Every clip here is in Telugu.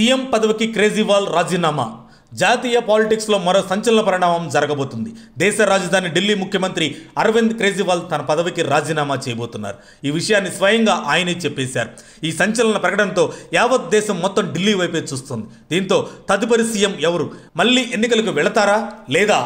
సీఎం పదవికి కేజ్రీవాల్ రాజీనామా. జాతీయ పాలిటిక్స్లో మరో సంచలన పరిణామం జరగబోతుంది. దేశ రాజధాని ఢిల్లీ ముఖ్యమంత్రి అరవింద్ కేజ్రీవాల్ తన పదవికి రాజీనామా చేయబోతున్నారు. ఈ విషయాన్ని స్వయంగా ఆయనే చెప్పేశారు. ఈ సంచలన ప్రకటనతో యావత్ దేశం మొత్తం ఢిల్లీ వైపే చూస్తుంది. దీంతో తదుపరి సీఎం ఎవరు? మళ్ళీ ఎన్నికలకు వెళతారా లేదా?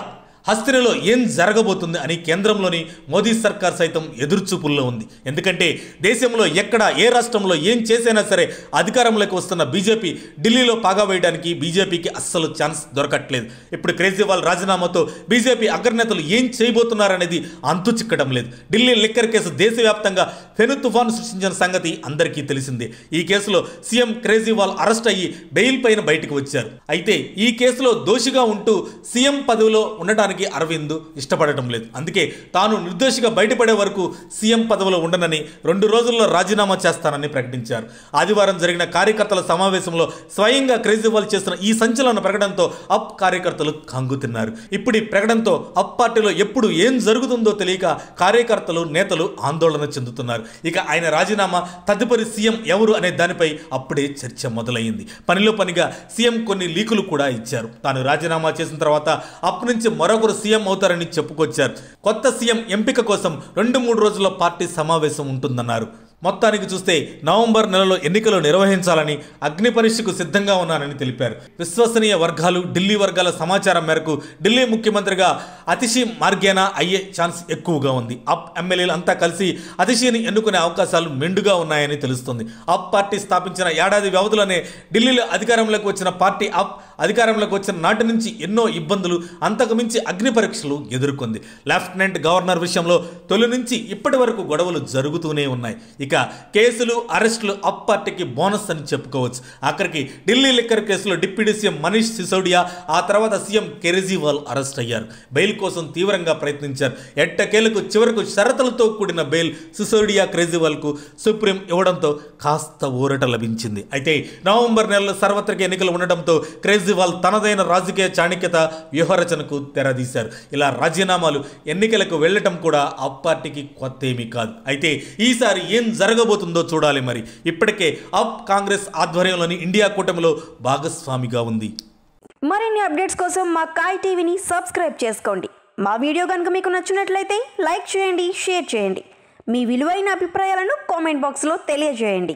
హస్తినలో ఏం జరగబోతుంది అని కేంద్రంలోని మోదీ సర్కార్ సైతం ఎదురుచూపుల్లో ఉంది. ఎందుకంటే దేశంలో ఎక్కడ ఏ రాష్ట్రంలో ఏం చేసైనా సరే అధికారంలోకి వస్తున్న బీజేపీ ఢిల్లీలో పాగా వేయడానికి బీజేపీకి అస్సలు ఛాన్స్ దొరకట్లేదు. ఇప్పుడు కేజ్రీవాల్ రాజీనామాతో బీజేపీ అగ్రనేతలు ఏం చేయబోతున్నారనేది అంతు చిక్కడం లేదు. ఢిల్లీ లిక్కర్ కేసు దేశవ్యాప్తంగా పెను తుఫాను సృష్టించిన సంగతి అందరికీ తెలిసిందే. ఈ కేసులో సీఎం కేజ్రీవాల్ అరెస్ట్ అయ్యి బెయిల్ పైన బయటకు వచ్చారు. అయితే ఈ కేసులో దోషిగా ఉంటూ సీఎం పదవిలో ఉండటానికి అరవింద్ ఇష్టపడటం లేదు. అందుకే తాను నిర్దోషిగా బయటపడే వరకు సీఎం పదవిలో ఉండనని 2 రోజుల్లో రాజీనామా చేస్తానని ప్రకటించారు. ఆదివారం జరిగిన కార్యకర్తల సమావేశంలో స్వయంగా కేజ్రీవాల్ చేసిన ఈ సంచలన ప్రకటనతో అప్ కార్యకర్తలు కంగుతిన్నారు. ఇప్పుడు ఈ ప్రకటనతో అప్ పార్టీలో ఎప్పుడు ఏం జరుగుతుందో తెలియక కార్యకర్తలు నేతలు ఆందోళన చెందుతున్నారు. ఇక ఆయన రాజీనామా తదుపరి సీఎం ఎవరు అనే దానిపై అప్పుడే చర్చ మొదలైంది. పనిలో పనిగా సీఎం కొన్ని లీకులు కూడా ఇచ్చారు. తాను రాజీనామా చేసిన తర్వాత అప్ నుంచి మరొకరు సీఎం అవుతారని చెప్పుకొచ్చారు. కొత్త సీఎం ఎంపిక కోసం 2-3 రోజుల్లో పార్టీ సమావేశం ఉంటుందన్నారు. మొత్తానికి చూస్తే నవంబర్ నెలలో ఎన్నికలు నిర్వహించాలని అగ్ని పరీక్షకు సిద్ధంగా ఉన్నానని తెలిపారు. విశ్వసనీయ వర్గాలు ఢిల్లీ వర్గాల సమాచారం మేరకు ఢిల్లీ ముఖ్యమంత్రిగా అతిషి మార్గేనా అయ్యే ఛాన్స్ ఎక్కువగా ఉంది. అప్ ఎమ్మెల్యేలు అంతా కలిసి అతిషిని ఎన్నుకునే అవకాశాలు మెండుగా ఉన్నాయని తెలుస్తుంది. అప్ పార్టీ స్థాపించిన ఏడాది వ్యవధిలోనే ఢిల్లీలో అధికారంలోకి వచ్చిన పార్టీ అప్ అధికారంలోకి వచ్చిన నాటి నుంచి ఎన్నో ఇబ్బందులు, అంతకుమించి అగ్ని పరీక్షలు ఎదుర్కొంది. లెఫ్టినెంట్ గవర్నర్ విషయంలో తొలి నుంచి ఇప్పటి వరకు గొడవలు జరుగుతూనే ఉన్నాయి. ఇక కేసులు, అరెస్టులు అప్ పార్టీకి బోనస్ అని చెప్పుకోవచ్చు. ఆఖరికి ఢిల్లీ లిక్కర్ కేసులో డిప్యూటీ సీఎం మనీష్ సిసోడియా, ఆ తర్వాత సీఎం కేజ్రీవాల్ అరెస్ట్ అయ్యారు. బెయిల్ కోసం తీవ్రంగా ప్రయత్నించారు. ఎట్టకేలకు చివరకు షరతులతో కూడిన బెయిల్ సిసోడియా, కేజ్రీవాల్కు సుప్రీం ఇవ్వడంతో కాస్త ఊరట లభించింది. అయితే నవంబర్ నెలలో సార్వత్రిక ఎన్నికలు ఉండడంతో కేజ్రీవాల్ తనదైన రాజకీయ చాణక్యత వ్యూహరచనకు తెరదీశారు. ఇలా రాజీనామాలు, ఎన్నికలకు వెళ్లటం కూడా అప్ పార్టీకి కొత్త ఏమీ కాదు. అయితే ఈసారి ఏం జరగబోతుందో చూడాలి. మరి ఇప్పటికే అప్ కాంగ్రెస్ ఆధ్వర్యంలోని ఇండియా కూటమిలో భాగస్వామిగా ఉంది. మరిన్ని అప్డేట్స్ కోసం మా కాయ్ టీవీని సబ్స్క్రైబ్ చేసుకోండి. మా వీడియో కనుక మీకు నచ్చినట్లయితే లైక్ చేయండి, షేర్ చేయండి. మీ విలువైన అభిప్రాయాలను కామెంట్ బాక్స్లో తెలియజేయండి.